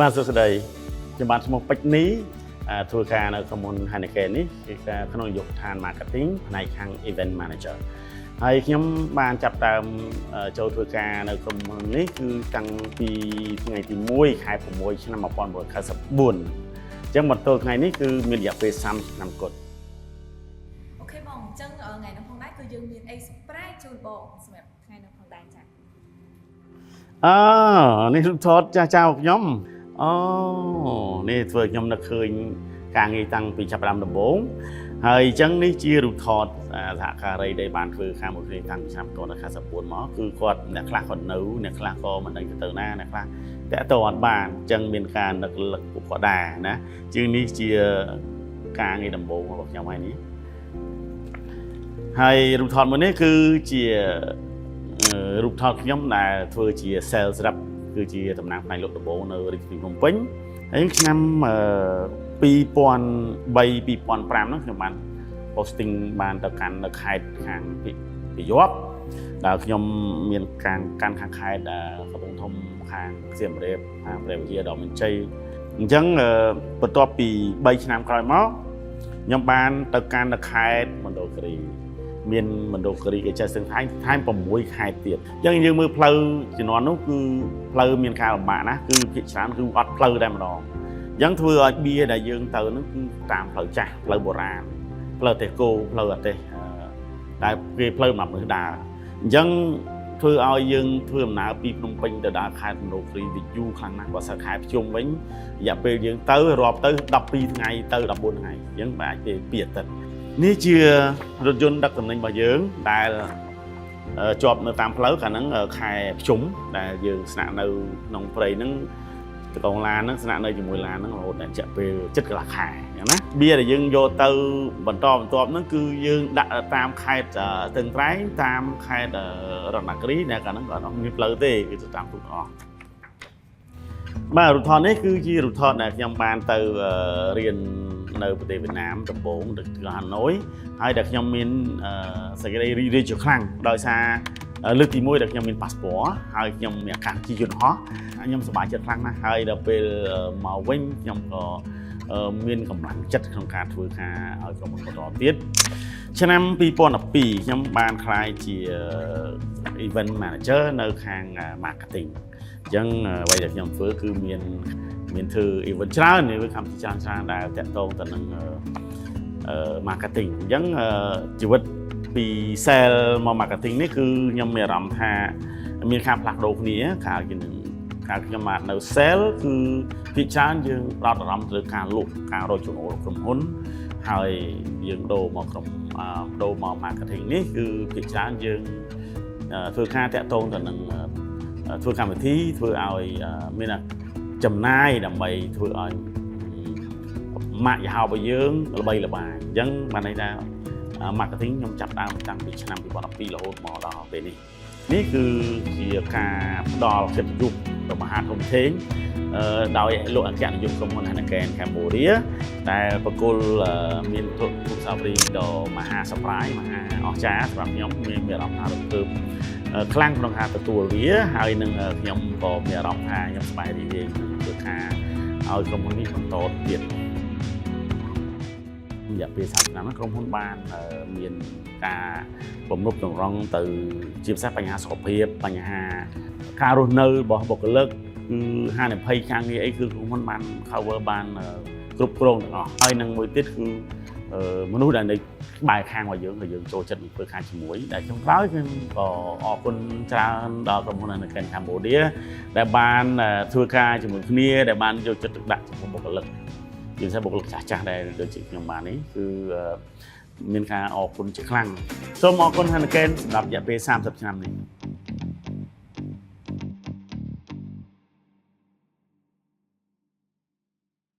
បាទសួស្តីខ្ញុំបានឈ្មោះពេជ្រនេះធ្វើការនៅក្រុមហ៊ុន Heineken នេះគឺការក្នុងនាយកដ្ឋាន marketing ផ្នែកខាង event manager ហើយខ្ញុំបានចាប់ផ្ដើមចូលធ្វើការនៅក្រុមហ៊ុននេះគឺតាំងពីថ្ងៃទី1ខែ6ឆ្នាំ1994អញ្ចឹងមកទល់ថ្ងៃនេះគឺមានរយៈពេល30ឆ្នាំគត់អូខេបងអញ្ចឹងថ្ងៃនេះផងដែរគឺយើងមានអី surprise ជូនបងសម្រាប់ថ្ងៃនេះផងដែរចា៎នេះរូបថតចាស់ចៅខ្ញុំនេះធ្វើខ្ញុំនឹកឃើញការងារតាំងពីចាប់ផ្ដើមដំបូងហើយអញ្ចឹងនេះជារូបថតសហការីដែលបានធ្វើខាងមួយគ្នាតាំងពីឆ្នាំ1994មកគឺគាត់អ្នកខ្លះគាត់នៅអ្នកខ្លះក៏មិនដឹងទៅណាអ្នកខ្លះតែទៅអត់បានអញ្ចឹងមានការនឹកលឹកពួកគាត់ដែរណាជាងនេះជាការងារដំបូងរបស់ខ្ញុំហើយនេះហើយរូបថតមួយនេះគឺជារូបថតខ្ញុំដែលធ្វើជា sales rep គឺជាតំណាងផ្នែកលក់ដំបូងនៅរាជធានីភ្នំពេញហើយឆ្នាំ2003 2005នោះខ្ញុំបាន posting បានទៅកាន់នៅខេត្តខាងពីយប់ដែលខ្ញុំមានការកាន់ខាងខេត្តកំពង់ធំខាងសៀមរាបខាងព្រះវិហារដល់មានជ័យអញ្ចឹងបន្ទាប់ពី3ឆ្នាំក្រោយមកខ្ញុំបានទៅកាន់នៅខេត្តមណ្ឌលគិរីមានមណ្ឌលគិរីគេចេះសឹងថែម6ខេត្តទៀតអញ្ចឹងយើងមើលផ្លូវជំនាន់នោះគឺផ្លូវមានការលំបាកណាស់គឺភាគច្រើនគឺអត់ផ្លូវតែម្ដងអញ្ចឹងធ្វើឲ្យបៀដែលយើងទៅនោះគឺតាមផ្លូវចាស់ផ្លូវបុរាណផ្លូវទេសគោផ្លូវអទេសតែគេផ្លូវសម្រាប់មនុស្សដើរអញ្ចឹងធ្វើឲ្យយើងធ្វើដំណើរពីភ្នំពេញទៅដល់ខេត្តមណ្ឌលគិរីវាយូរខ្លាំងណាស់បើសិនខេត្តភ្ជុំវិញរយៈពេលយើងទៅរាប់ទៅ12ថ្ងៃទៅ14ថ្ងៃអញ្ចឹងអាចទៅ2អាទិត្យនេះជារថយន្តដឹកទំនិញរបស់យើងដែលជាប់នៅតាមផ្លូវកាលហ្នឹងខែភ្ជុំដែលយើងស្នាក់នៅក្នុងព្រៃហ្នឹងតកងឡានហ្នឹងស្នាក់នៅជាមួយឡានហ្នឹងរហូតដល់ជាពេល7កន្លះខែអញ្ចឹងណាបៀដែលយើងយកទៅបន្តបន្ទាប់ហ្នឹងគឺយើងដាក់តាមខេត្តស្ទឹងត្រែងតាមខេត្តរតនគិរីដែលកាលហ្នឹងក៏អត់មានផ្លូវទេគឺទៅតាមទូទាំងអស់បាទរូបថតនេះគឺជារូបថតដែលខ្ញុំបានទៅរៀននៅប្រទេសវៀតណាមដំបូងទៅហាណូយហើយដែលខ្ញុំមានសេចក្តីរីករាយជាខ្លាំងដោយសារលើកទី1ដែលខ្ញុំមានប៉ាសពតហើយខ្ញុំមានឱកាសជិះយន្តហោះខ្ញុំសប្បាយចិត្តខ្លាំងណាស់ហើយដល់ពេលមកវិញខ្ញុំក៏មានកម្លាំងចិត្តក្នុងការធ្វើការឲ្យក្រុមហ៊ុនបន្តទៀតឆ្នាំ2012ខ្ញុំបានក្លាយជា event manager នៅខាង marketing អញ្ចឹងអ្វីដែលខ្ញុំធ្វើគឺមានធ្វើ event ច្រើនវាកម្មវិធីច្រើនដែលតាក់ទងទៅនឹង marketing អញ្ចឹងជីវិតពី sale មក marketing នេះគឺខ្ញុំមានអារម្មណ៍ថាមានការផ្លាស់ប្ដូរគ្នាកាលខ្ញុំមកនៅ sale គឺភាគច្រើនយើងផ្ដោតអារម្មណ៍ទៅលើការលក់ការរកចំណូលក្រុមហ៊ុនហើយយើងដូរមក marketing នេះគឺភាគច្រើនយើងធ្វើការតាក់ទងទៅនឹងធ្វើកម្មវិធីធ្វើឲ្យមានចំណាយដើម្បីធ្វើឲ្យម៉ាកយីហោរបស់យើងល្បីល្បាញអញ្ចឹងបានន័យថា marketing ខ្ញុំចាប់ដើមតាំងពីឆ្នាំ2012រហូតមកដល់ពេលនេះគឺជាការផ្ដល់កិត្តិយសរបស់មហាធំធេងដោយលោកអគ្គនាយកក្រុមហ៊ុន Heineken Cambodia ដែលប្រគល់មានទុនសាវរីដ៏មហាសប្បាយមហាអស្ចារ្យសម្រាប់ខ្ញុំមានអារម្មណ៍ថារំភើបខ្លាំងក្នុងការទទួលវាហើយនឹងខ្ញុំក៏មានអារម្មណ៍ថាខ្ញុំសប្បាយរីករាយធ្វើការឲ្យក្រុមហ៊ុននេះបន្តទៀតរយៈពេល30ឆ្នាំក្រុមហ៊ុនបានមានការបំរុងតម្រង់ទៅជាពិសេសបញ្ហាសុខភាពបញ្ហាការរស់នៅរបស់បុគ្គលិកគឺហានិភ័យការងារអីគឺក្រុមហ៊ុនបាន cover បានគ្រប់គ្រងទាំងអស់ហើយនឹងមួយទៀតគឺមនុស្សដែលនៅក្បែរខាងរបស់យើងយើងចូលចិត្តធ្វើការជាមួយដែលចុងក្រោយខ្ញុំក៏អរគុណច្រើនដល់ក្រុមហ៊ុន Heineken Cambodia ដែលបានធ្វើការជាមួយគ្នាដែលបានយកចិត្តទុកដាក់ចំពោះបុគ្គលិកជាពិសេសបុគ្គលិកចាស់ៗដែលដូចជាខ្ញុំបាននេះគឺមានការអរគុណជាខ្លាំងសូមអរគុណ Heineken សម្រាប់រយៈពេល30ឆ្នាំនេះ